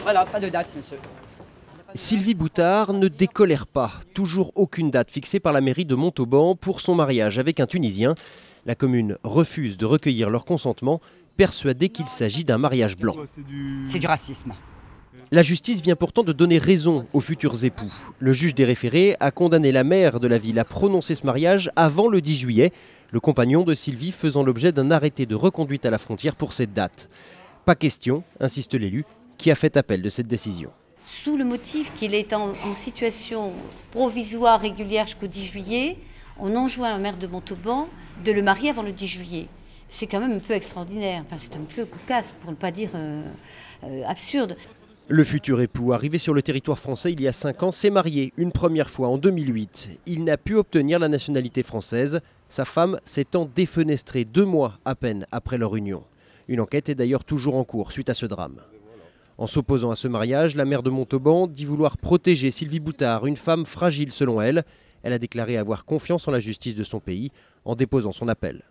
Voilà, pas de date, monsieur. Sylvie Boutard ne décolère pas. Toujours aucune date fixée par la mairie de Montauban pour son mariage avec un Tunisien. La commune refuse de recueillir leur consentement, persuadée qu'il s'agit d'un mariage blanc. C'est du racisme. La justice vient pourtant de donner raison aux futurs époux. Le juge des référés a condamné la maire de la ville à prononcer ce mariage avant le 10 juillet, le compagnon de Sylvie faisant l'objet d'un arrêté de reconduite à la frontière pour cette date. Pas question, insiste l'élu, qui a fait appel de cette décision. Sous le motif qu'il est en situation provisoire régulière jusqu'au 10 juillet, on enjoint au maire de Montauban de le marier avant le 10 juillet. C'est quand même un peu extraordinaire, enfin, c'est un peu cocasse pour ne pas dire absurde. Le futur époux, arrivé sur le territoire français il y a 5 ans, s'est marié une première fois en 2008. Il n'a pu obtenir la nationalité française, sa femme s'étant défenestrée 2 mois à peine après leur union. Une enquête est d'ailleurs toujours en cours suite à ce drame. En s'opposant à ce mariage, la maire de Montauban dit vouloir protéger Sylvie Boutard, une femme fragile selon elle. Elle a déclaré avoir confiance en la justice de son pays en déposant son appel.